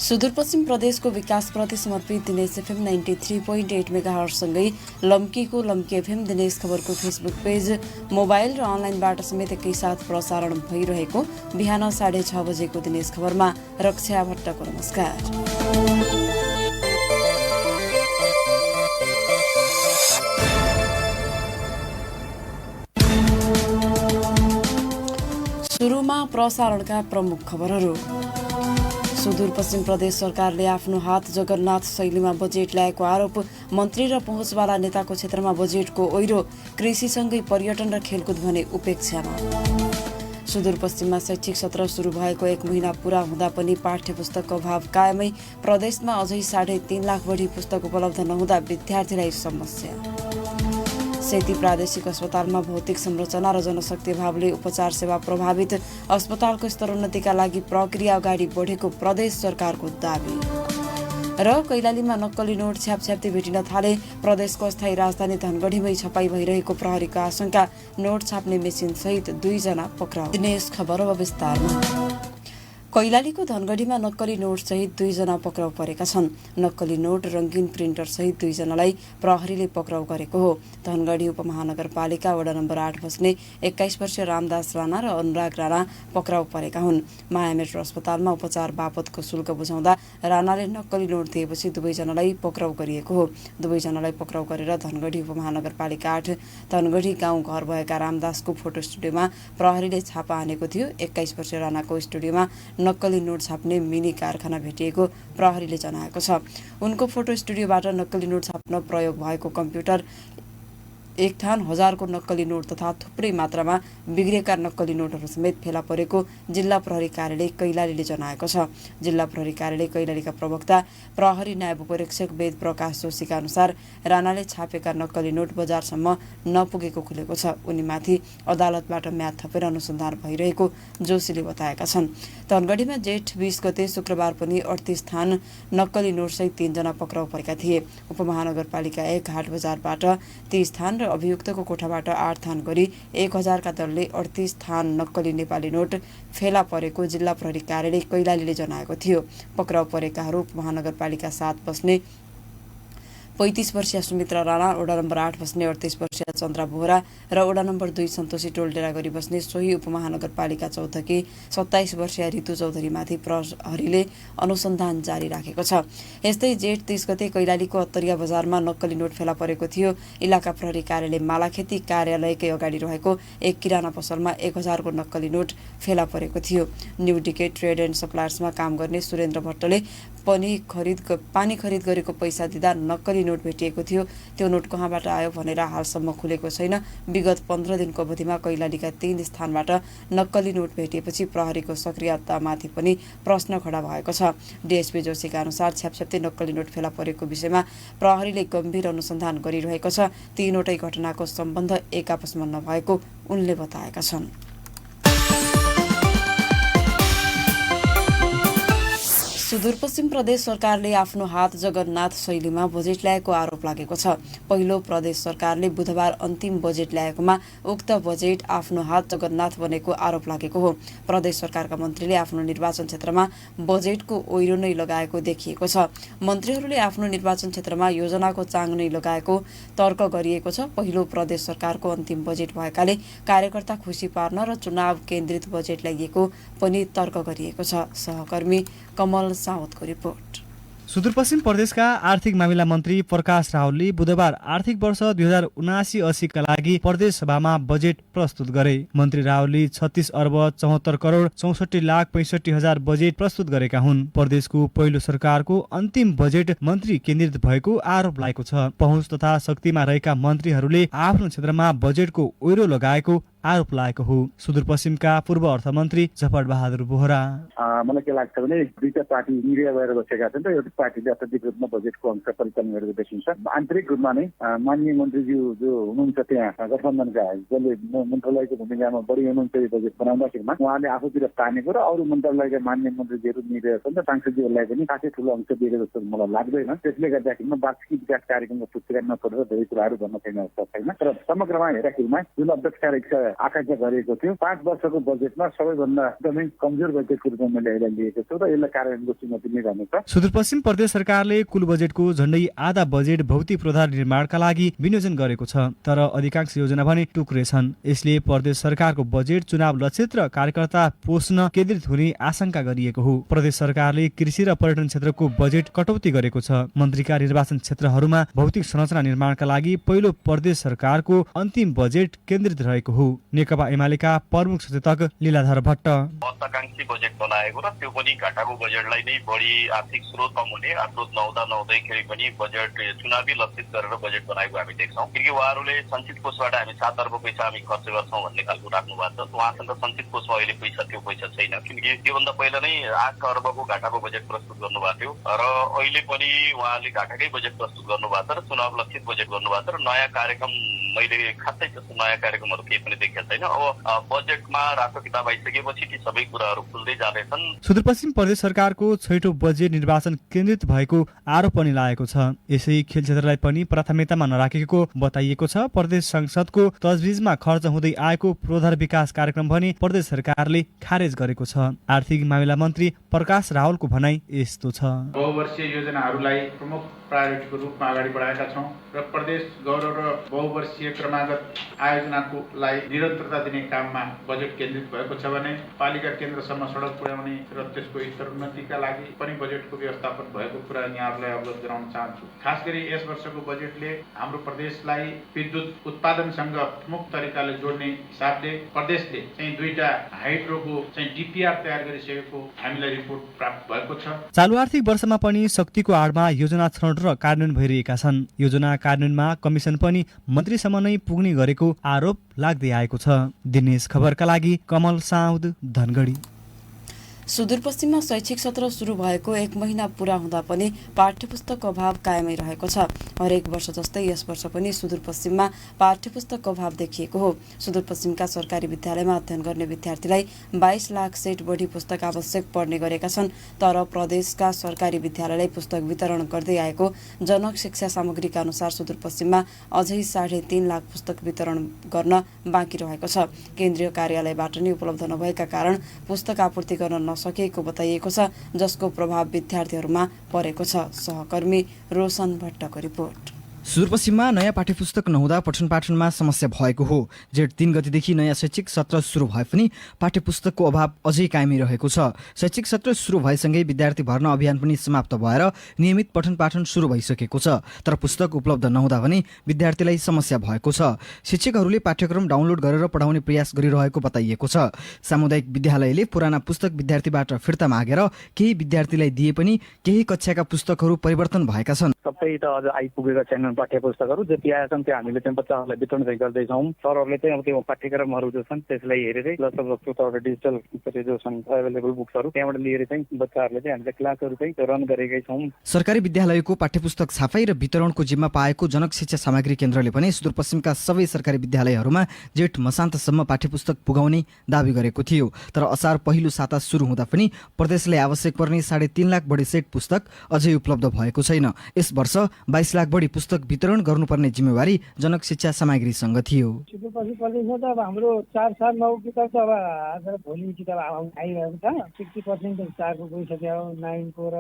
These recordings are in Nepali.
सुदूरपश्चिम प्रदेशको विकासप्रति समर्पित दिनेश एफएम 93.8 मेगाहर्जसँगै लम्कीको लम्की एफएम दिनेश खबरको फेसबुक पेज, मोबाइल र अनलाइनबाट समेत एकैसाथ प्रसारण भइरहेको बिहान 6:30 बजेको दिनेश खबरमा रक्षा भट्टको नमस्कार। सुरुमा प्रसारणका प्रमुख खबरहरू। सुदूरपश्चिम प्रदेश सरकारले आफ्नो हात जगन्नाथ शैलीमा बजेट ल्याएको आरोप, मन्त्री र पहुँचवाला नेताको क्षेत्रमा बजेटको ओइरो, कृषिसँगै पर्यटन र खेलकुद भने उपेक्षामा। सुदूरपश्चिममा शैक्षिक सत्र सुरु भएको 1 महिना पूरा हुँदा पनि पाठ्य पुस्तकको अभाव कायमै, प्रदेशमा अझै 3.5 लाख बढी पुस्तक उपलब्ध नहुँदा विद्यार्थीलाई समस्या। सेती प्रादेशिक अस्पतालमा भौतिक संरचना र जनशक्ति अभावले उपचार सेवा प्रभावित, अस्पतालको स्तरोन्नतिका लागि प्रक्रिया अगाडि बढेको प्रदेश सरकारको दाबी। र कैलालीमा नक्कली नोट छ्यापछ्याप्ती भेटिन थाले, प्रदेशको अस्थायी राजधानी धनगढीमै छपाई भइरहेको प्रहरीको आशंका, नोट छाप्ने मेसिन सहित 2 जना पक्राउ। दिनेश खबर अब विस्तारमा। कैलालीको धनगढीमा नक्कली नोट सहित 2 जना पक्राउ परेका छन्। नक्कली नोट, रंगीन प्रिन्टर सहित 2 जनालाई प्रहरीले पक्राउ गरेको हो। धनगढी उपमहानगरपालिका वडा नम्बर 8 बस्ने 21 वर्षीय रामदास राणा र अनुराग राणा पक्राउ परेका हुन्। माया मेट्रो अस्पतालमा उपचार बापतको शुल्क बुझाउँदा राणाले नक्कली नोट दिएपछि 2 जनालाई पक्राउ गरिएको हो। 2 जनालाई पक्राउ गरेर धनगढी उपमहानगरपालिका 8 धनगढी गाउँ घर भएका रामदासको फोटो स्टुडियोमा प्रहरीले छापा हानेको थियो। 21 वर्षीय राणाको स्टुडियोमा नक्कली नोट छाप्ने मिनी कारखाना भेटिएको प्रहरीले जनाएको छ। उनको फोटो स्टुडियोबाट नक्कली नोट छाप्न प्रयोग भएको कम्प्युटर, 1,000 को नक्कली नोट तथा थुप्रै मात्रामा बिग्रेका नक्कली नोटहरू समेत फेला परेको जिल्ला प्रहरी कार्यालय कैलालीले जनाएको छ। जिल्ला प्रहरी कार्यालय कैलालीका प्रवक्ता प्रहरी नायब उपरीक्षक वेद प्रकाश जोशीका अनुसार राणाले छापेका नक्कली नोट बजारसम्म नपुगेको खुलेको छ। उनीमाथि अदालतबाट म्याद थपेर अनुसन्धान भइरहेको जोशीले बताएका छन्। धनगढीमा जेठ 20 गते शुक्रबार पनि 38 थान नक्कली नोट सहित 3 जना पक्राउ परेका थिए। उपमहानगरपालिका 1 हाट बजारबाट 30 थान र अभियुक्तको कोठाबाट 8 थान गरी 1000 का दरले 38 थान नक्कली नेपाली नोट फेला परेको जिल्ला प्रहरी कार्यालय कैलालीले जनाएको थियो। पक्राउ परेकाहरू महानगरपालिका 7 बस्ने 35 वर्षीय सुमित्रा राणा, वडा नम्बर 8 बस्ने 38 वर्षीय चन्द्रा बोहरा र वडा नम्बर 2 सन्तोषी टोलडेरा गरी बस्ने सोही उपमहानगरपालिका 14 की 27 वर्षीय ऋतु चौधरीमाथि प्रहरीले अनुसन्धान जारी राखेको छ। यस्तै जेठ 30 गते कैलालीको अत्तरिया बजारमा नक्कली नोट फेला परेको थियो। इलाका प्रहरी कार्यालय मालाखेती कार्यालयकै अगाडि रहेको एक किराना पसलमा 1000 को नक्कली नोट फेला परेको थियो। न्यू डिकेट ट्रेड एन्ड सप्लायर्समा काम गर्ने सुरेन्द्र भट्टले पानी खरिद गरेको पैसा दिँदा नक्कली नोट भेटिएको थियो। त्यो नोट कहाँबाट आयो भनेर हालसम्म खुलेको छैन। विगत 15 दिनको अवधिमा कैलालीका 3 स्थानबाट नक्कली नोट भेटिएपछि प्रहरीको सक्रियतामाथि पनि प्रश्न खडा भएको छ। डीएसपी जोशीका अनुसार छ्यापछ्याप्ती नक्कली नोट फेला परेको विषयमा प्रहरीले गम्भीर अनुसन्धान गरिरहेको छ। तीनवटै घटनाको सम्बन्ध एक आपसमा नभएको उनले बताएका छन्। सुदूरपश्चिम प्रदेश सरकारले आफ्नो हात जगन्नाथ शैलीमा बजेट ल्याएको आरोप लागेको छ। पहिलो प्रदेश सरकारले बुधबार अन्तिम बजेट ल्याएकोमा उक्त बजेट आफ्नो हात जगन्नाथ बनेको आरोप लागेको हो। प्रदेश सरकारका मन्त्रीले आफ्नो निर्वाचन क्षेत्रमा बजेटको ओइरो नै लगाएको देखिएको छ। मन्त्रीहरूले आफ्नो निर्वाचन क्षेत्रमा योजनाको चाङ नै लगाएको तर्क गरिएको छ। पहिलो प्रदेश सरकारको अन्तिम बजेट भएकाले कार्यकर्ता खुसी पार्न र चुनाव केन्द्रित बजेट ल्याइएको पनि तर्क गरिएको छ। सहकर्मी कमल साउदको रिपोर्ट। सुदूरपश्चिम प्रदेशका आर्थिक मामिला मन्त्री प्रकाश रावलले बुधबार आर्थिक वर्ष 2079-80 का लागि प्रदेश सभामा बजेट प्रस्तुत गरे। मन्त्री रावलले 36 अर्ब 74 करोड 64 लाख 65 हजार बजेट प्रस्तुत गरेका हुन्। प्रदेशको पहिलो सरकारको अन्तिम बजेट मन्त्री केन्द्रित भएको आरोप लागेको छ। पहुँच तथा शक्तिमा रहेका मन्त्रीहरूले आफ्नो क्षेत्रमा बजेटको ओइरो लगाएको आरोप लागेको हो। सुदूरपश्चिमका पूर्व अर्थमन्त्री जफर बहादुर बोहरा, मलाई के लाग्छ भने दुईटा पार्टी मिडिया भएर बसेका छन् र एउटा पार्टीले अत्यधिक रूपमा बजेटको अंश परिचालन गरेको देखिन्छ। आन्तरिक रूपमा नै माननीय मन्त्रीज्यू जो हुनुहुन्छ त्यहाँ गठबन्धनका, जसले मन्त्रालयको भूमिकामा बढी हुनुहुन्छ यो बजेट बनाउँदाखेरिमा, उहाँले आफूतिर तानेको र अरू मन्त्रालयका मान्य मन्त्रीजीहरू मिलेर छन् र सांसदजीहरूलाई पनि खासै ठुलो अंश दिएको जस्तो मलाई लाग्दैन। त्यसले गर्दाखेरिमा वार्षिक विकास कार्यक्रमको पुस्तिका नपरेर धेरै कुराहरू भन्न सक्ने अवस्था छैन। तर समग्रमा हेर्दाखेरिमा जुन अध्यक्षका आकांक्षा गरिएको थियो। 5 वर्षको बजेटमा सबैभन्दा एकदमै कमजोर बजेटको रूपमा मैले यसलाई लिएको छु र यसलाई कार्यान्वयनको चुनौती नै रहनेछ। सुदूरपश्चिम प्रदेश सरकारले कुल बजेटको झण्डै आधा बजेट भौतिक पूर्वाधार निर्माणका लागि विनियोजन गरेको छ, तर अधिकांश योजना भने टुक्रे छन्। यसले प्रदेश सरकारको बजेट चुनाव लक्षित र कार्यकर्ता पोषण केन्द्रित हुने आशंका गरिएको हो। प्रदेश सरकारले कृषि र पर्यटन क्षेत्रको बजेट कटौती गरेको छ। मन्त्रीका निर्वाचन क्षेत्रहरूमा भौतिक संरचना निर्माणका लागि पहिलो प्रदेश सरकारको अन्तिम बजेट केन्द्रित रहेको हो। नेकपा एमालेका प्रमुख सचेतक लीलाधर भट्ट महत्वाकांक्षी बजेट बनाएको र त्यो पनि घाटाको बजेटलाई नै बढी आर्थिक स्रोत कम हुने स्रोत नहुँदाखेरि पनि बजेट चुनावी लक्षित गरेर बजेट बनाएको हामी देख्छौँ। किनकि उहाँहरूले सञ्चित कोषबाट हामी 7 अर्ब पैसा हामी खर्च गर्छौँ भन्ने खालको राख्नु भएको छ। उहाँसँग सञ्चित कोषमा अहिले पैसा त्यो पैसा छैन, किनकि त्योभन्दा पहिला नै 8 अर्बको घाटाको बजेट प्रस्तुत गर्नुभएको थियो र अहिले पनि उहाँले घाटाकै बजेट प्रस्तुत गर्नुभएको छ र चुनाव लक्षित बजेट गर्नुभएको छ र नयाँ कार्यक्रम मैले खासै त्यस्तो नयाँ कार्यक्रमहरू केही पनि देखेको छैन। अब बजेटमा रातो किताब आइसकेपछि ती सबै कुराहरू खुल्दै जाँदैछन्। सुदूरपश्चिम प्रदेश सरकारको छैटौं बजेट निर्वाचन केन्द्रित भएको आरोप पनि लागेको छ। यसै खेल क्षेत्रलाई पनि प्राथमिकतामा नराखेको बताइएको छ। प्रदेश संसदको तजविजमा खर्च हुँदै आएको पूर्वाधार विकास कार्यक्रम भने प्रदेश सरकारले खारेज गरेको छ। आर्थिक मामिला मन्त्री प्रकाश रावलको भनाइ यस्तो छ। बहुवर्षीय योजनाहरूलाई प्रमुख प्रायोरिटीको रूपमा अगाडि बढाएका छौँ र प्रदेश गौरव र बहुवर्षीय क्रमागत आयोजनाको लागि निरन्तरता दिने काममा बजेट केन्द्रित भएको छ भने पालिका केन्द्रसम्म सडक पुर्याउने र त्यसको स्तरोन्नतिका लागि पनि बजेटको व्यवस्थापन भएको कुरा यहाँहरूलाई अवगत गराउन चाहन्छु। खास गरी यस वर्षको बजेटले हाम्रो प्रदेशलाई विद्युत उत्पादनसँग प्रमुख तरिकाले जोड्ने हिसाबले प्रदेशले चाहिँ 2टा हाइड्रोको चाहिँ डिपिआर तयार गरिसकेको हामीलाई रिपोर्ट प्राप्त भएको छ। चालु आर्थिक वर्षमा पनि शक्तिको आडमा योजना छनौट र कार्यान्वयन भइरहेका छन्। योजना कार्यान्वयनमा कमिसन पनि मन्त्रीसम्म नै पुग्ने गरेको आरोप लाग्दै आएको छ। दिनेश खबरका लागि कमल साउद, धनगढी। सुदूरपश्चिममा शैक्षिक सत्र सुरु भएको 1 महिना पूरा हुँदा पनि पाठ्यपुस्तकको अभाव कायमै रहेको छ। हरेक वर्ष जस्तै यस वर्ष पनि सुदूरपश्चिममा पाठ्यपुस्तकको अभाव देखिएको हो। सुदूरपश्चिमका सरकारी विद्यालयमा अध्ययन गर्ने विद्यार्थीलाई 22 लाख सेट बढी पुस्तक आवश्यक पर्ने गरेका छन्। तर प्रदेशका सरकारी विद्यालयले पुस्तक वितरण गर्दै आएको जनक शिक्षा सामग्रीका अनुसार सुदूरपश्चिममा अझै 3.5 लाख पुस्तक वितरण गर्न बाँकी रहेको छ। केन्द्रीय कार्यालयबाट नै उपलब्ध नभएका कारण पुस्तक आपूर्ति गर्न सकेको बताइएको छ, जसको प्रभाव विद्यार्थीहरूमा परेको छ। सहकर्मी रोशन भट्टको रिपोर्ट। सुदूरपश्चिममा नयाँ पाठ्यपुस्तक नहुँदा पठन पाठनमा समस्या भएको हो। जेठ 3 गतेदेखि नयाँ शैक्षिक सत्र सुरु भए पनि पाठ्यपुस्तकको अभाव अझै कायमी रहेको छ। शैक्षिक सत्र सुरु भएसँगै विद्यार्थी भर्ना अभियान पनि समाप्त भएर नियमित पठन पाठन सुरु भइसकेको छ। तर पुस्तक उपलब्ध नहुँदा भने विद्यार्थीलाई समस्या भएको छ। शिक्षकहरूले पाठ्यक्रम डाउनलोड गरेर पढाउने प्रयास गरिरहेको बताइएको छ। सामुदायिक विद्यालयले पुराना पुस्तक विद्यार्थीबाट फिर्ता मागेर केही विद्यार्थीलाई दिए पनि केही कक्षाका पुस्तकहरू परिवर्तन भएका छन्। सबै त अझ आइपुगेका छैनन् पाठ्यपुस्तकहरू। जति आएछन् त्यो हामीले चाहिँ बच्चाहरूलाई वितरण चाहिँ गर्दैछौँ। सरहरूले चाहिँ अब त्यो पाठ्यक्रमहरू जो छन् त्यसलाई हेरेरै जस्तो डिजिटल जो छन् एभाइलेबल बुक्सहरू त्यहाँबाट लिएर चाहिँ बच्चाहरूले चाहिँ हामीले क्लासहरू चाहिँ रन गरेकै छौँ। सरकारी विद्यालयको पाठ्यपुस्तक छापाई र वितरणको जिम्मा पाएको जनक शिक्षा सामग्री केन्द्रले पनि सुदूरपश्चिमका सबै सरकारी विद्यालयहरूमा जेठ मसान्तसम्म पाठ्यपुस्तक पुगाउने दावी गरेको थियो। तर असार पहिलो साता सुरु हुँदा पनि प्रदेशलाई आवश्यक पर्ने 3.5 लाख बढी सेट पुस्तक अझै उपलब्ध भएको छैन। यस वर्ष 22 लाख बढी पुस्तक वितरण गर्नुपर्ने जिम्मेवारी जनक शिक्षा सामग्रीसँग थियो। सुदूरपश्चिम प्रदेशमा त अब हाम्रो 4 साल 9 किताब त अब भोलि किताब आइरहेको छ। 60% त 4 को गइसक्यो, 9 को र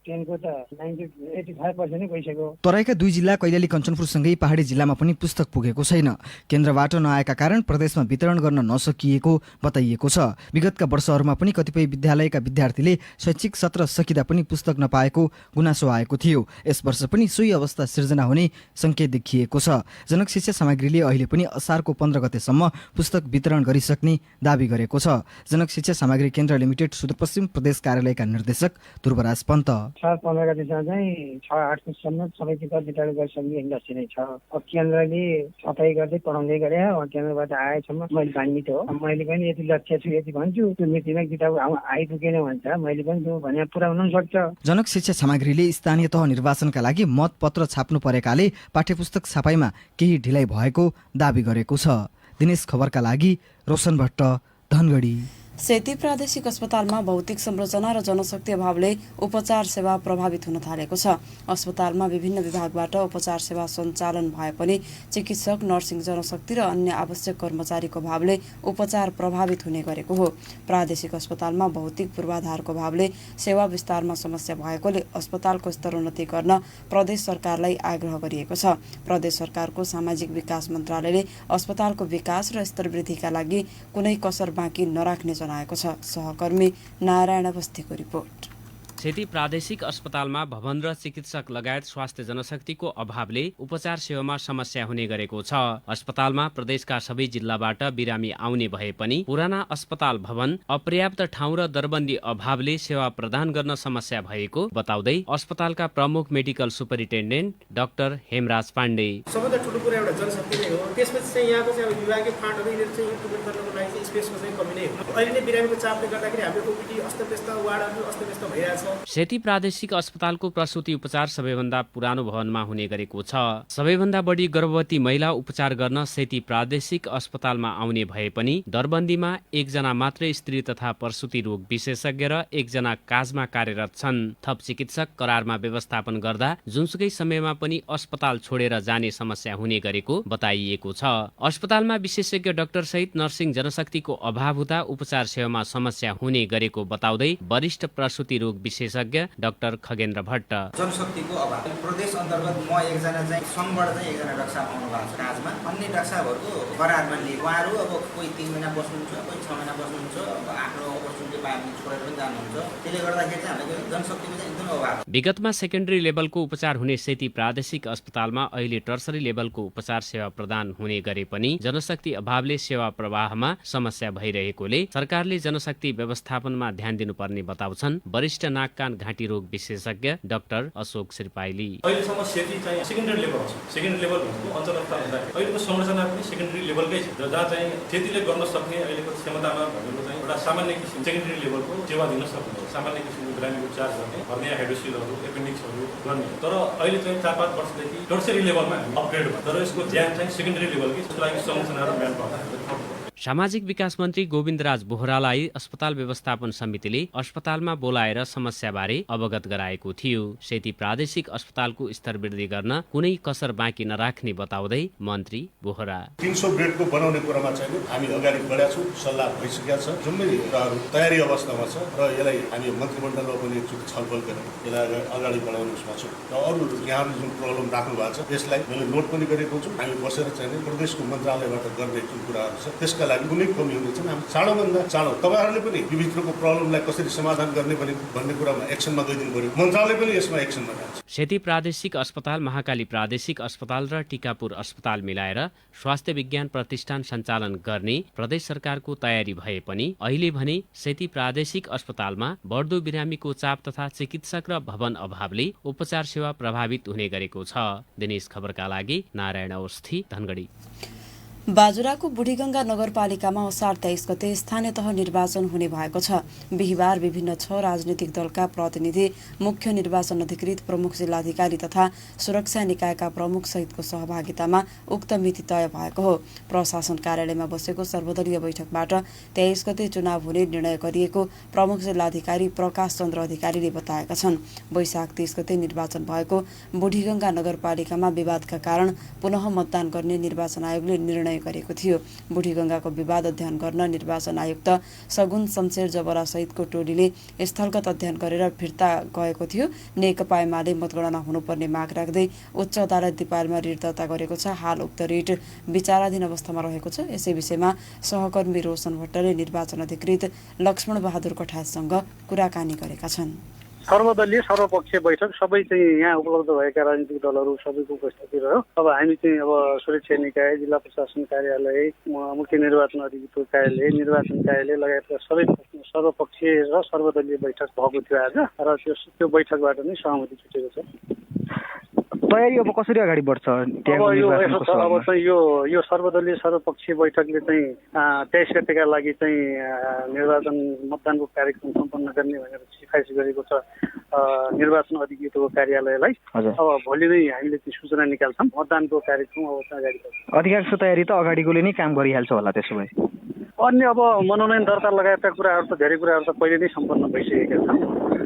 10 को त 85% नै गइसक्यो। तराईका 2 जिल्ला कैलाली कञ्चनपुरसँगै पहाडी जिल्लामा पनि पुस्तक पुगेको छैन। केन्द्रबाट नआएका कारण प्रदेशमा वितरण गर्न नसकिएको बताइएको छ। विगतका वर्षहरूमा पनि कतिपय विद्यालयका विद्यार्थीले शैक्षिक सत्र सकिँदा पनि पुस्तक नपाएको गुनासो आएको थियो। यस वर्ष पनि सोही अवस्था सिर्जना हुने संकेत देखिएको छ। जनक शिक्षा सामग्रीले अहिले पनि असारको 15 गतेसम्म पुस्तक वितरण गरिसक्ने दावी गरेको छ। जनक शिक्षा सामग्री केन्द्र लिमिटेड सुदूरपश्चिम प्रदेश कार्यालयका निर्देशक ध्रुवराज पन्त। 15 गतेसम्म चाहिँ 6-8 सम्म सबै किताब वितरण गरिसक्ने इन्डस्ट्री नै छ। अब केन्द्रले छपाई गर्दै पढाउँदै गरे केन्द्रबाट आएसम्म मैले मान्ने हो। मैले पनि यति लक्ष्य छु यति भन्छु, त्यो मितिमा किताब आइपुगेन भन्छ, मैले पनि त्यो भने पुर्याउन सक्छ। जनक शिक्षा सामग्रीले स्थानीय तह निर्वाचनका लागि मतपत्र छाप्नु परेकाले पाठ्यपुस्तक छापाईमा केही ढिलाइ भएको दावी गरेको छ। दिनेश खबरका लागि रोशन भट्ट, धनगढी। सेती प्रादेशिक अस्पतालमा भौतिक संरचना र जनशक्ति अभावले उपचार सेवा प्रभावित हुन थालेको छ। अस्पतालमा विभिन्न विभागबाट उपचार सेवा सञ्चालन भए पनि चिकित्सक, नर्सिङ जनशक्ति र अन्य आवश्यक कर्मचारीको अभावले उपचार प्रभावित हुने गरेको हो। प्रादेशिक अस्पतालमा भौतिक पूर्वाधारको अभावले सेवा विस्तारमा समस्या भएकोले अस्पतालको स्तरोन्नति गर्न प्रदेश सरकारलाई आग्रह गरिएको छ। प्रदेश सरकारको सामाजिक विकास मन्त्रालयले अस्पतालको विकास र स्तर वृद्धिका लागि कुनै कसर बाँकी नराख्ने जनाएको छ। सहकर्मी नारायण अवस्थीको रिपोर्ट। सेती प्रादेशिक अस्पतालमा भवन र चिकित्सक लगायत स्वास्थ्य जनशक्तिको अभावले उपचार सेवामा समस्या हुने गरेको छ। अस्पतालमा प्रदेशका सबै जिल्लाबाट बिरामी आउने भए पनि पुराना अस्पताल भवन, अपर्याप्त ठाउँ र दरबन्दी अभावले सेवा प्रदान गर्न समस्या भएको बताउँदै अस्पतालका प्रमुख medical superintendent doctor Hemraj Pandey, सबैभन्दा ठुलो कुरा एउटा जनशक्ति नै हो। त्यसपछि चाहिँ यहाँको चाहिँ विभागीय फान्डहरू यिनीहरू चाहिँ इम्प्लिमेन्ट गर्नको लागि चाहिँ स्पेसको चाहिँ कमी नै हो। अहिले नै बिरामीको चापले गर्दाखेरि हाम्रो ओपीडी अस्तव्यस्त, वार्डहरू अस्तव्यस्त भइरहेछ। सेती प्रादेशिक अस्पतालको प्रसुति उपचार सबैभन्दा पुरानो भवनमा हुने गरेको छ। सबैभन्दा बढी गर्भवती महिला उपचार गर्न सेती प्रादेशिक अस्पतालमा आउने भए पनि दरबन्दीमा एकजना मात्रै स्त्री तथा प्रसुति रोग विशेषज्ञ र एकजना काजमा कार्यरत छन्। थप चिकित्सक करारमा व्यवस्थापन गर्दा जुनसुकै समयमा पनि अस्पताल छोडेर जाने समस्या हुने गरेको बताइएको छ। अस्पतालमा विशेषज्ञ डाक्टर सहित नर्सिङ जनशक्तिको अभाव हुँदा उपचार सेवामा समस्या हुने गरेको बताउँदै वरिष्ठ प्रसुति रोग विशेषज्ञ डाक्टर खगेन्द्र भट्ट, जनशक्तिको अभाव प्रदेश अन्तर्गत म एकजना चाहिँ सङ्घबाट चाहिँ एकजना डाक्टर साहब आउनु भएको छ काजमा। अन्य डाक्टर साहबहरूको करारमा लिए उहाँहरू अब कोही 3 महिना बस्नुहुन्छ, कोही 6 महिना बस्नुहुन्छ, अब आफ्नो अपर्च्युनिटी पाए पनि छोडेर पनि जानुहुन्छ। त्यसले गर्दाखेरि चाहिँ हामीलाई जनशक्तिको चाहिँ एकदमै अभाव। विगतमा सेकेन्डरी लेभलको उपचार हुने सेती प्रादेशिक अस्पतालमा अहिले टर्सरी लेभलको उपचार सेवा प्रदान हुने गरे पनि जनशक्ति अभावले सेवा प्रवाहमा समस्या भइरहेकोले सरकारले जनशक्ति व्यवस्थापनमा ध्यान दिनुपर्ने बताउँछन् वरिष्ठ नाक कान घाँटी रोग विशेषज्ञ डाक्टर अशोक श्रीपाइली। अहिलेसम्म सेती चाहिँ सेकेन्डरी लेभल छ। सेकेन्डरी लेभल भनेको अञ्चलस्तर हुँदा अहिलेको संरचना पनि सेकेन्डरी लेभलकै छ, जहाँ चाहिँ सेतीले गर्न सक्ने अहिलेको क्षमतामा भनेको चाहिँ एउटा सामान्य किसिम सेकेन्डरी लेभलको सेवा दिन सक्ने, सामान्य किसिमको बिरामीको उपचार गर्ने, हर्निया, हाइड्रोसिलहरू, एपेन्डिक्सहरू गर्ने। तर अहिले चाहिँ 4-5 वर्षदेखि टर्सरी लेभलमा हामी अपग्रेड भयो, तर यसको ज्यान चाहिँ सेकेन्डरी लेभलकै, त्यसको लागि संरचना र म्यान पावर। सामाजिक विकास मन्त्री गोविन्दराज बोहरालाई अस्पताल व्यवस्थापन समितिले अस्पतालमा बोलाएर समस्याबारे अवगत गराएको थियो। सेती प्रादेशिक अस्पतालको स्तर वृद्धि गर्न कुनै कसर बाँकी नराख्ने बताउँदै मन्त्री बोहरा 300 बेडको बनाउने कुरामा चाहिँ हामी अगाडि बढेका छौँ, सल्लाह भइसकेका छ, जुनै कुराहरू तयारी अवस्थामा छ र यसलाई हामी मन्त्रीमण्डलमा पनि एकचोटि छलफल गरेर यसलाई अगाडि बढाउने उसमा छौँ। र अरू यहाँले जुन प्रब्लम राख्नु भएको छ त्यसलाई मैले नोट पनि गरेको छु। हामी बसेर चाहिँ प्रदेशको मन्त्रालयबाट गर्ने जुन कुराहरू छ त्यसका लागि कुनै कमी हुनेछ हामी चाँडोभन्दा चाँडो तपाईँहरूले पनि यो भित्रको प्रब्लमलाई कसरी समाधान गर्ने भन्ने कुरामा एक्सनमा गइदिनु पर्यो। मन्त्रालय पनि यसमा एक्सनमा जान्छ। सेती प्रादेशिक अस्पताल, महाकाली प्रादेशिक अस्पताल र टिकापुर अस्पताल मिलाएर स्वास्थ्य विज्ञान प्रतिष्ठान सञ्चालन गर्ने प्रदेश सरकारको तयारी भए पनि अहिले भने सेती प्रादेशिक अस्पतालमा बढ्दो बिरामीको चाप तथा चिकित्सक र भवन अभावले उपचार सेवा प्रभावित हुने गरेको छ। दिनेश खबरका लागि नारायण अवस्थी, धनगढी। बाजुराको बुढीगङ्गा नगरपालिकामा असार 23 गते स्थानीय तह निर्वाचन हुने भएको छ। बिहिबार विभिन्न 6 राजनीतिक दलका प्रतिनिधि, मुख्य निर्वाचन अधिकृत, प्रमुख जिल्लाधिकारी तथा सुरक्षा निकायका प्रमुख सहितको सहभागितामा उक्त मिति तय भएको हो। प्रशासन कार्यालयमा बसेको सर्वदलीय बैठकबाट 23 गते चुनाव हुने निर्णय गरिएको प्रमुख जिल्लाधिकारी प्रकाश चन्द्र अधिकारीले बताएका छन्। वैशाख 30 गते निर्वाचन भएको बुढीगङ्गा नगरपालिकामा विवादका कारण पुनः मतदान गर्ने निर्वाचन आयोगले निर्णय गरेको थियो। बुढीगङ्गाको विवाद अध्ययन गर्न निर्वाचन आयुक्त सगुन शमशेर जबरा सहितको टोलीले स्थलगत अध्ययन गरेर फिर्ता गएको थियो। नेकपा एमाले मतगणना हुनुपर्ने माग राख्दै उच्च अदालत दिपालमा रिट दर्ता गरेको छ। हाल उक्त रिट विचाराधीन अवस्थामा रहेको छ। यसै विषयमा सहकर्मी रोशन भट्टले निर्वाचन अधिकृत लक्ष्मण बहादुर कठाससँग कुराकानी गरेका छन्। सर्वदलीय सर्वपक्षीय बैठक सबै चाहिँ यहाँ उपलब्ध भएका राजनीतिक दलहरू सबैको उपस्थिति रह्यो। अब हामी चाहिँ अब सुरक्षा निकाय, जिल्ला प्रशासन कार्यालय, मुख्य निर्वाचन अधिकृतको कार्यालय, निर्वाचन कार्यालय लगायतका सबै सर्वपक्षीय र सर्वदलीय बैठक भएको थियो आज र त्यो बैठकबाट नै सहमति छुटेको छ। तयारी अब कसरी अगाडि बढ्छ? अब चाहिँ यो सर्वदलीय सर्वपक्षीय बैठकले चाहिँ 23 गतेका लागि चाहिँ निर्वाचन मतदानको कार्यक्रम सम्पन्न गर्ने भनेर सिफारिस गरेको छ निर्वाचन अधिकृतको कार्यालयलाई। अब भोलि नै हामीले त्यो सूचना निकाल्छौँ। मतदानको कार्यक्रम अब अगाडि बढ्छ। अधिकांश तयारी त अगाडिकोले नै काम गरिहाल्छ होला त्यसो भए? अन्य अब मनोनयन दर्ता लगायतका कुराहरू त धेरै कुराहरू त पहिले नै सम्पन्न भइसकेका छन्।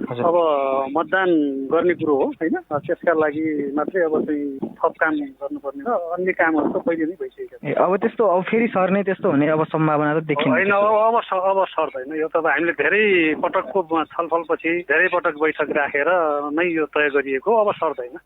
अब मतदान गर्ने कुरो हो होइन, त्यसका लागि मात्रै अब चाहिँ थप काम गर्नुपर्ने र अन्य कामहरू त पहिले नै भइसकेका छन्। अब त्यस्तो अब फेरि सर्ने त्यस्तो हुने अब सम्भावना त देखिन्छ होइन, अब सर्दैन। यो त हामीले धेरै पटकको छलफलपछि धेरै पटक बैठक राखेर नै यो तय गरिएको, अब सर्दैन।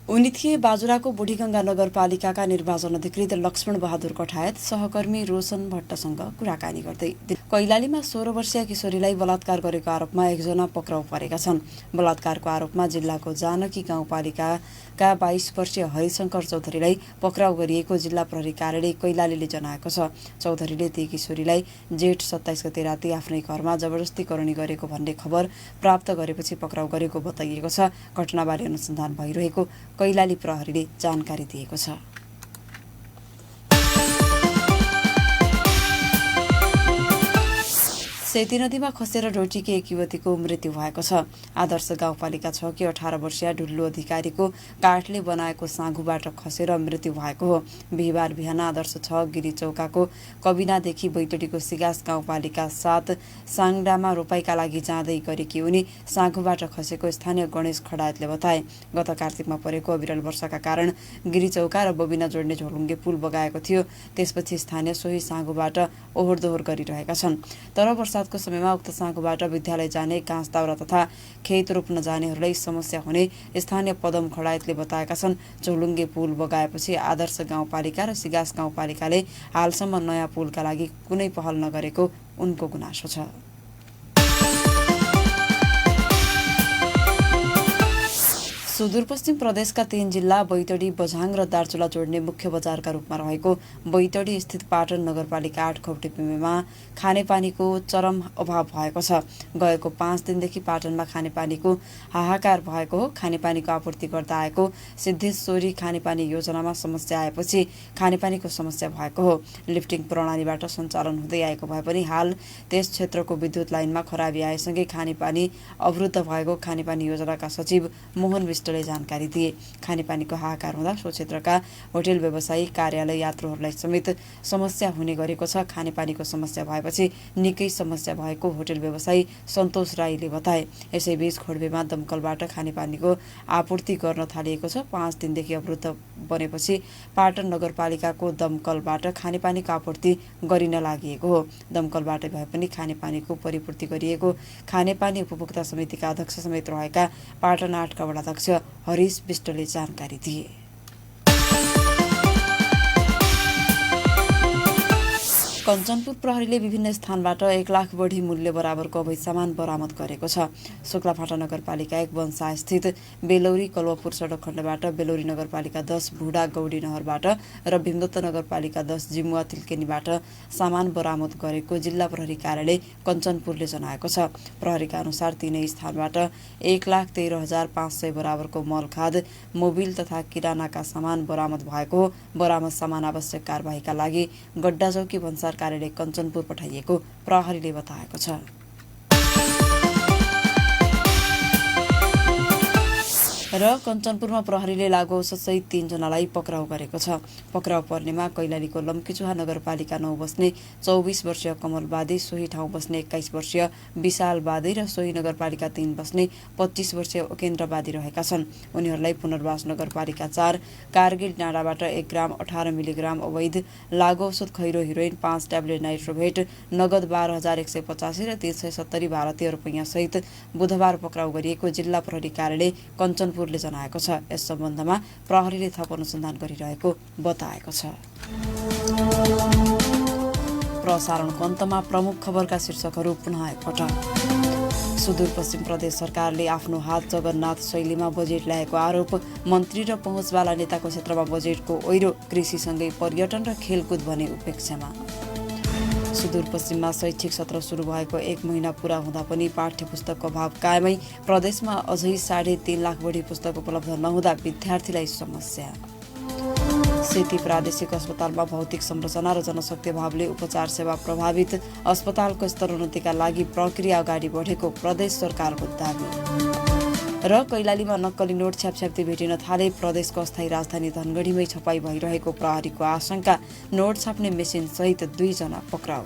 उनी थिए बाजुराको बुढीगङ्गा नगरपालिकाका निर्वाचन अधिकृत लक्ष्मण बहादुर कठायत सहकर्मी रोशन भट्टसँग कुराकानी गर्दै। कैलालीमा 16 वर्षीय किशोरीलाई बलात्कार गरेको आरोपमा एकजना पक्राउ परेका छन्। बलात्कारको आरोपमा जिल्लाको जानकी गाउँपालिकाका 22 वर्षीय हरिशंकर चौधरीलाई पक्राउ गरिएको जिल्ला प्रहरी कार्यालय कैलालीले जनाएको छ। चौधरीले ती किशोरीलाई जेठ 27 गते राति आफ्नै घरमा जबरजस्ती करणी गरेको भन्ने खबर प्राप्त गरेपछि पक्राउ गरेको बताइएको छ। घटनाबारे अनुसन्धान भइरहेको कैलाली प्रहरीले जानकारी दिएको छ। सेती नदीमा खसेर डोटीकी एक युवतीको मृत्यु भएको छ। आदर्श गाउँपालिका 6 की 18 वर्षीय ढुल्लु अधिकारीको काठले बनाएको साँघुबाट खसेर मृत्यु भएको हो। बिहिबार बिहान आदर्श 6 गिरिचौकाको कबिनादेखि बैतडीको सिगास गाउँपालिका 7 साङडामा रोपाइका लागि जाँदै गरेकी उनी साँघुबाट खसेको स्थानीय गणेश खडायतले बताए। गत कार्तिकमा परेको अविरल वर्षाका कारण गिरिचौका र बबिना जोड्ने झोलुङ्गे पुल बगाएको थियो। त्यसपछि स्थानीय सोही साँघुबाट ओहोर दोहोर गरिरहेका छन्। तर वर्षातको समयमा उक्त साँघुबाट विद्यालय जाने, घाँस दाउरा तथा खेत रोप्न जानेहरूलाई समस्या हुने स्थानीय पदम खडायतले बताएका छन्। झोलुङ्गे पुल बगाएपछि आदर्श गाउँपालिका र सिगास गाउँपालिकाले हालसम्म नयाँ पुलका लागि कुनै पहल नगरेको उनको गुनासो छ। सुदूरपश्चिम प्रदेशका 3 जिल्ला बैतडी, बझाङ र दार्चुला जोड्ने मुख्य बजारका रूपमा रहेको बैतडी स्थित पाटन नगरपालिका 8 खौटीपिमेमा खानेपानीको चरम अभाव भएको छ। गएको 5 दिनदेखि पाटनमा खानेपानीको हाहाकार भएको हो। खानेपानीको आपूर्ति गर्दा आएको सिद्धेश्वरी खानेपानी योजनामा समस्या आएपछि खानेपानीको समस्या भएको हो। लिफ्टिङ प्रणालीबाट सञ्चालन हुँदै आएको भए पनि हाल त्यस क्षेत्रको विद्युत लाइनमा खराबी आएसँगै खानेपानी अवरुद्ध भएको खानेपानी योजनाका सचिव मोहन ले जानकारी दिए। खानेपानीको हाहाकार हुँदा सो क्षेत्रका होटेल व्यवसायी, कार्यालय, यात्रुहरूलाई समेत समस्या हुने गरेको छ। खानेपानीको समस्या भएपछि निकै समस्या भएको होटेल व्यवसायी सन्तोष राईले बताए। यसैबीच खोडबेमा दमकलबाट खानेपानीको आपूर्ति गर्न थालिएको छ। 5 दिनदेखि अवरुद्ध बनेपछि पाटन नगरपालिकाको दमकलबाट खानेपानीको आपूर्ति गरिन लागि हो। दमकलबाट भए पनि खानेपानीको परिपूर्ति गरिएको खानेपानी उपभोक्ता समितिका अध्यक्ष समेत रहेका पाटन 8 का वडाध्यक्ष हरिश विष्टले जानकारी दिए। कञ्चनपुर प्रहरीले विभिन्न स्थानबाट 1 लाख बढी मूल्य बराबरको अवैध सामान बरामद गरेको छ। शुक्लाफाटा नगरपालिका 1 वन्सा स्थित बेलौरी कल्वपुर सडक खण्डबाट, बेलौरी नगरपालिका 10 भुडा गौडी नहरबाट र भीमदत्त नगरपालिका 10 जिमुवा तिल्केनीबाट सामान बरामद गरेको जिल्ला प्रहरी कार्यालय कञ्चनपुरले जनाएको छ। प्रहरीका अनुसार तीनै स्थानबाट 1,13,500 बराबरको मलखाद, मोबिल तथा किरानाका सामान बरामद भएको हो। बरामद सामान आवश्यक कारबाहीका लागि गड्डा चौकी भन्सार कार्यालय कञ्चनपुर पठाइएको प्रहरीले बताएको छ। र कञ्चनपुरमा प्रहरीले लागु औषधसहित 3 जनालाई पक्राउ गरेको छ। पक्राउ पर्नेमा कैलालीको लम्कीचुहा नगरपालिका 9 बस्ने 24 वर्षीय कमल बादी, सोही ठाउँ बस्ने 21 वर्षीय विशाल बादी र सोही नगरपालिका 3 बस्ने 25 वर्षीय उकेन्द्र बादी रहेका छन्। उनीहरूलाई पुनर्वास नगरपालिका 4 कारगिल डाँडाबाट 1 ग्राम 18 मिलिग्राम अवैध लागु औषध खैरो हेरोइन, 5 ट्याब्लेट नाइट्रोभेट, नगद 12,185 र 370 भारतीय रुपैयाँ सहित बुधबार पक्राउ गरिएको जिल्ला प्रहरी कार्यालय कञ्चनपुर ले जनाएको छ। यस सम्बन्धमा प्रहरीले थप अनुसन्धान गरिरहेको बताएको छ। प्रसारणको अन्तमा प्रमुख खबरका शीर्षकहरू पुनः एकपटक। सुदूरपश्चिम प्रदेश सरकारले आफ्नो हात जगन्नाथ शैलीमा बजेट ल्याएको आरोप, मन्त्री र पहुँचवाला नेताको क्षेत्रमा बजेटको ओइरो, कृषिसँगै पर्यटन र खेलकुद भने उपेक्षामा। सुदूरपश्चिममा शैक्षिक सत्र सुरु भएको 1 महिना पूरा हुँदा पनि पाठ्य पुस्तकको अभाव कायमै। प्रदेशमा अझै 3.5 लाख बढी पुस्तक उपलब्ध नहुँदा विद्यार्थीलाई समस्या। सेती प्रादेशिक अस्पतालमा भौतिक संरचना र जनशक्ति अभावले उपचार सेवा प्रभावित। अस्पतालको स्तरोन्नतिका लागि प्रक्रिया अगाडि बढेको प्रदेश सरकारको दाबी। र कैलालीमा नक्कली नोट छ्यापछ्याप्ती भेटिन थाले। प्रदेशको अस्थायी राजधानी धनगढीमै छपाई भइरहेको प्रहरीको आशंका। नोट छाप्ने मेसिन सहित 2 जना पक्राउ।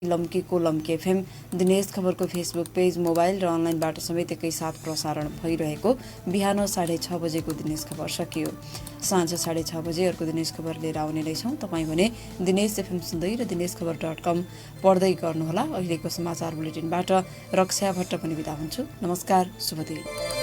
लम्कीको लम्की एफएम दिनेश खबरको फेसबुक पेज, मोबाइल र अनलाइनबाट समेत एकैसाथ प्रसारण भइरहेको बिहान 6:30 बजेको दिनेश खबर सकियो। साँझ 6:30 बजे अर्को दिनेश खबर लिएर आउने नै छौँ। तपाईँ भने दिनेश एफएम सुन्दै र दिनेशखबर.com पढ्दै गर्नुहोला। अहिलेको समाचार बुलेटिनबाट रक्षा भट्ट पनि बिदा हुन्छु। नमस्कार, शुभ दिन।